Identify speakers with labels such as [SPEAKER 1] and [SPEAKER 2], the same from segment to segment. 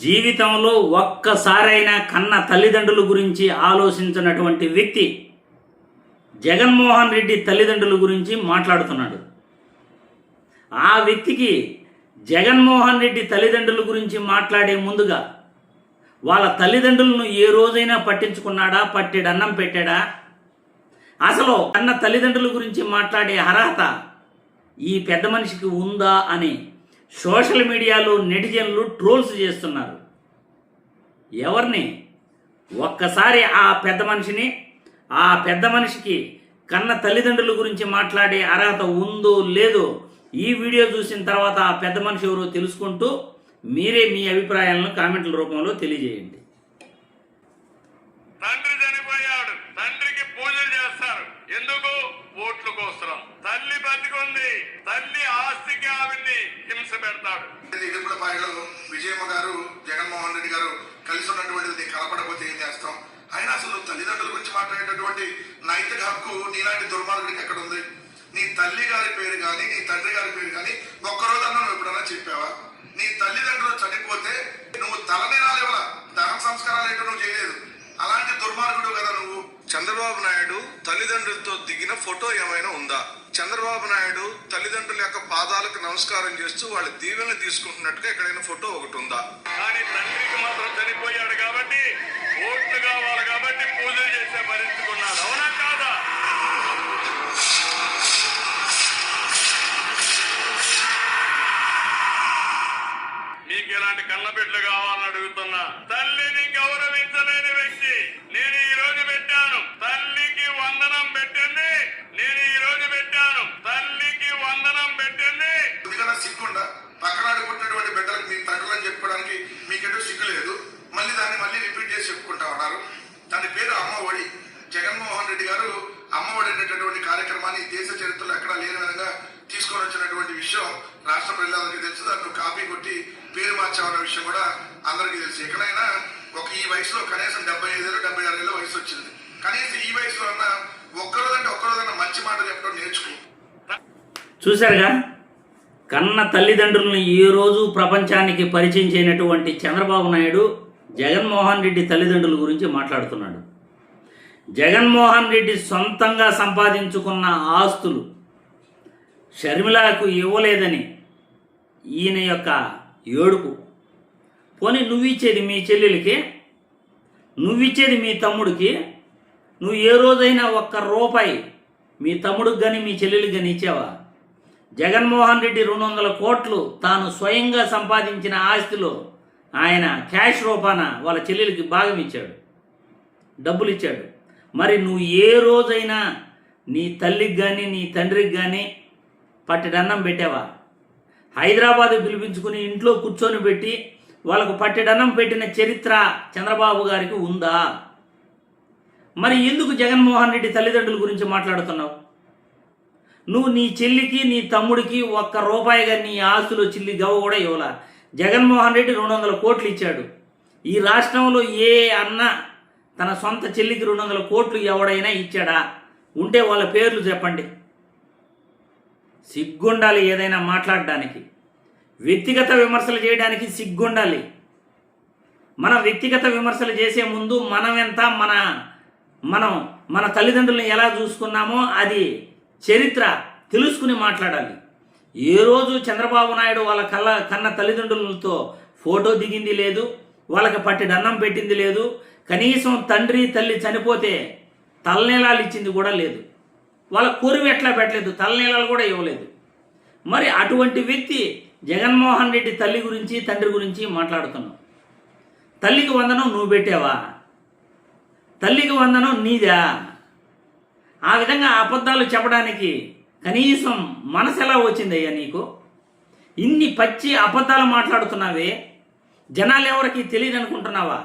[SPEAKER 1] జీవితంలో ఒక్కసారైనా కన్న తల్లిదండ్రుల గురించి ఆలోచించినటువంటి వ్యక్తి జగన్మోహన్ రెడ్డి తల్లిదండ్రుల గురించి మాట్లాడుతున్నాడు. ఆ వ్యక్తికి జగన్మోహన్ రెడ్డి తల్లిదండ్రుల గురించి మాట్లాడే ముందుగా వాళ్ళ తల్లిదండ్రులను ఏ రోజైనా పట్టించుకున్నాడా, పట్టెడన్నం పెట్టాడా, అసలు కన్న తల్లిదండ్రుల గురించి మాట్లాడే అర్హత ఈ పెద్ద మనిషికి ఉందా అని సోషల్ మీడియాలో నెటిజన్లు ట్రోల్స్ చేస్తున్నారు. ఎవరిని? ఒక్కసారి ఆ పెద్ద మనిషికి కన్న తల్లిదండ్రుల గురించి మాట్లాడే అర్హత ఉందో లేదో ఈ వీడియో చూసిన తర్వాత ఆ పెద్ద మనిషి ఎవరో తెలుసుకుంటూ మీరే మీ అభిప్రాయాలను కామెంట్ల రూపంలో తెలియజేయండి.
[SPEAKER 2] తండ్రి చనిపోయాడు, తండ్రికి పూజలు చేస్తారు. ఎందుకు? ఓట్ల కోసం. తల్లి బతికుంది, తల్లి ఆస్తికి ఆవిడ్ని హింస పెడతాడు.
[SPEAKER 3] ఇడుపులపాయలో విజయమ్మ గారు, జగన్మోహన్ రెడ్డి గారు కలిసి ఉన్నటువంటిది కలపడకపోతే ఏం చేస్తాం? ఆయన అసలు తల్లిదండ్రుల గురించి మాట్లాడేటటువంటి నైతిక హక్కు నీలాంటి దుర్మార్గుడికి ఎక్కడ ఉంది? నీ తల్లి గారి పేరు కానీ, నీ తండ్రి గారి పేరు కానీ ఒక్కరోజన్నా నువ్వు ఎప్పుడన్నా చెప్పావా? నీ తల్లిదండ్రులు చనిపోతే నువ్వు తలనీలాలు ఇవ్వాల, దహన సంస్కారాలు ఏంటో నువ్వు చేయలేదు. అలాంటి దుర్మార్గుడు కదా నువ్వు. చంద్రబాబు నాయుడు తల్లిదండ్రులతో దిగిన ఫోటో ఏమైనా ఉందా? చంద్రబాబు నాయుడు తల్లిదండ్రుల యొక్క పాదాలకు నమస్కారం చేస్తూ వాళ్ళ దీవెనలు తీసుకుంటున్నట్టుగా ఎక్కడైనా ఫోటో ఒకటి ఉందా?
[SPEAKER 2] కానీ తండ్రికి మాత్రం చనిపోయాడు కాబట్టి, ఓట్లు కావాలి కాబట్టి పూజలు చేసే పరిస్థితి ఉన్నాడు. అవునా కాదా? మీకు ఇలాంటి కన్నబిడ్డలు కావాలని అడుగుతున్నా. తల్లిని గౌరవించలేని వ్యక్తి నేను ఈ రోజు పెట్టాను. తల్లికి వందనం పెట్టండి. నేను ఈ రోజు పెట్టాను. తల్లికి వందనం పెట్టండి.
[SPEAKER 3] ఎందుకన్నా సిగ్గుండా? పక్కనాడు పుట్టినటువంటి బిడ్డలకు మీ తండ్రులని చెప్పుకోవడానికి మీకెటో సిగ్గు లేదు. దాన్ని రిపీట్ చేసి చెప్పుకుంటా ఉన్నారు. దాని పేరు అమ్మ ఒడి. జగన్మోహన్ రెడ్డి గారు అమ్మ ఒడి అనేటటువంటి కార్యక్రమాన్ని దేశ చరిత్రలో ఎక్కడా లేని విధంగా తీసుకొని వచ్చినటువంటి విషయం రాష్ట్ర ప్రజలందరికీ తెలుసు. దాన్ని కాపీ కొట్టి పేరు మార్చామన్న విషయం కూడా అందరికీ తెలుసు. ఎక్కడైనా ఈ వయసులో కనీసం 75-76 వయసు వచ్చింది. కనీసం ఈ వయసులో అన్న ఒక్కరోజన్నా మంచి మాట చెప్పడం నేర్చుకో.
[SPEAKER 1] చూశారుగా, కన్న తల్లిదండ్రులను ఏ రోజు ప్రపంచానికి పరిచయం చేయనటువంటి చంద్రబాబు నాయుడు జగన్మోహన్ రెడ్డి తల్లిదండ్రుల గురించి మాట్లాడుతున్నాడు. జగన్మోహన్ రెడ్డి సొంతంగా సంపాదించుకున్న ఆస్తులు షర్మిలకు ఇవ్వలేదని ఈయన యొక్క ఏడుపు. పోనీ నువ్విచ్చేది మీ చెల్లెలకి, నువ్విచ్చేది మీ తమ్ముడికి, నువ్వు ఏ రోజైనా ₹1 మీ తమ్ముడికి కానీ మీ చెల్లెలకి కానీ ఇచ్చావా? జగన్మోహన్ రెడ్డి 200 కోట్లు తాను స్వయంగా సంపాదించిన ఆస్తిలో ఆయన క్యాష్ రూపాన వాళ్ళ చెల్లెలకి భాగం ఇచ్చాడు, డబ్బులు ఇచ్చాడు. మరి నువ్వు ఏ రోజైనా నీ తల్లికి కానీ నీ తండ్రికి కానీ పట్టెడన్నం పెట్టావా? హైదరాబాద్ పిలిపించుకుని ఇంట్లో కూర్చొని పెట్టి వాళ్ళకు పట్టెడన్నం పెట్టిన చరిత్ర చంద్రబాబు గారికి ఉందా? మరి ఎందుకు జగన్మోహన్ రెడ్డి తల్లిదండ్రుల గురించి మాట్లాడుతున్నావు? నువ్వు నీ చెల్లికి నీ తమ్ముడికి ₹1 నీ ఆస్తులు చిల్లి గవ్వ కూడా ఇవ్వలా. జగన్మోహన్ రెడ్డి 200 కోట్లు ఇచ్చాడు. ఈ రాష్ట్రంలో ఏ అన్న తన సొంత చెల్లికి 200 కోట్లు ఎవడైనా ఇచ్చాడా? ఉంటే వాళ్ళ పేర్లు చెప్పండి. సిగ్గుండాలి ఏదైనా మాట్లాడడానికి. వ్యక్తిగత విమర్శలు చేయడానికి సిగ్గుండాలి. మనం వ్యక్తిగత విమర్శలు చేసే ముందు మనం మన తల్లిదండ్రులను ఎలా చూసుకున్నామో అది చరిత్ర తెలుసుకుని మాట్లాడాలి. ఏ రోజు చంద్రబాబు నాయుడు వాళ్ళ కన్న తల్లిదండ్రులతో ఫోటో దిగింది లేదు, వాళ్ళకి పట్టెడన్నం పెట్టింది లేదు, కనీసం తండ్రి తల్లి చనిపోతే తలనీలాలు ఇచ్చింది కూడా లేదు, వాళ్ళ కొరివి ఎట్లా పెట్టలేదు, తలనీలాలు కూడా ఇవ్వలేదు. మరి అటువంటి వ్యక్తి జగన్మోహన్ రెడ్డి తల్లి గురించి తండ్రి గురించి మాట్లాడుతున్నావు. తల్లికి వందనం నువ్వు పెట్టావా? తల్లికి వందనం నీదా? ఆ విధంగా అబద్ధాలు చెప్పడానికి కనీసం మనసు ఎలా వచ్చిందయ్యా నీకు? ఇన్ని పచ్చి అబద్ధాలు మాట్లాడుతున్నావే, జనాలు ఎవరికి తెలియదు అనుకుంటున్నావా?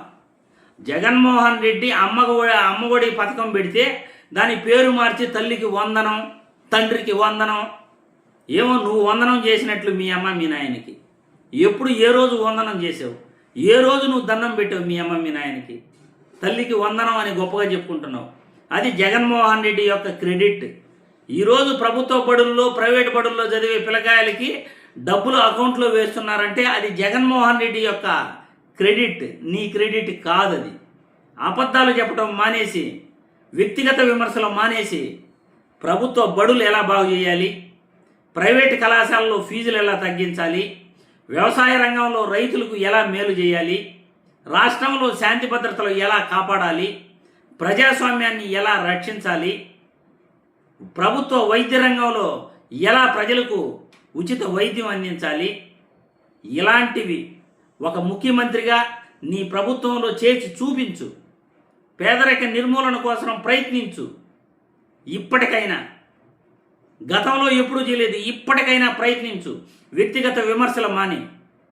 [SPEAKER 1] జగన్మోహన్ రెడ్డి అమ్మఒడి పథకం పెడితే దాని పేరు మార్చి తల్లికి వందనం, తండ్రికి వందనం. ఏమో నువ్వు వందనం చేసినట్లు మీ అమ్మ మీ నాయనకి. ఎప్పుడు ఏ రోజు వందనం చేసావు? ఏ రోజు నువ్వు దండం పెట్టావు మీ అమ్మ మీ నాయనకి? తల్లికి వందనం అని గొప్పగా చెప్పుకుంటున్నావు. అది జగన్మోహన్ రెడ్డి యొక్క క్రెడిట్. ఈరోజు ప్రభుత్వ బడుల్లో, ప్రైవేట్ బడుల్లో చదివే పిల్లకాయలకి డబ్బులు అకౌంట్లో వేస్తున్నారంటే అది జగన్మోహన్ రెడ్డి యొక్క క్రెడిట్, నీ క్రెడిట్ కాదది. అబద్ధాలు చెప్పడం మానేసి, వ్యక్తిగత విమర్శలు మానేసి, ప్రభుత్వ బడులు ఎలా బాగు చేయాలి, ప్రైవేటు కళాశాలలో ఫీజులు ఎలా తగ్గించాలి, వ్యవసాయ రంగంలో రైతులకు ఎలా మేలు చేయాలి, రాష్ట్రంలో శాంతి భద్రతలు ఎలా కాపాడాలి, ప్రజాస్వామ్యాన్ని ఎలా రక్షించాలి, ప్రభుత్వ వైద్య రంగంలో ఎలా ప్రజలకు ఉచిత వైద్యం అందించాలి, ఇలాంటివి ఒక ముఖ్యమంత్రిగా నీ ప్రభుత్వంలో చేసి చూపించు. పేదరిక నిర్మూలన కోసం ప్రయత్నించు. ఇప్పటికైనా, గతంలో ఎప్పుడూ చేయలేదు, ఇప్పటికైనా ప్రయత్నించు. వ్యక్తిగత విమర్శలు మాని.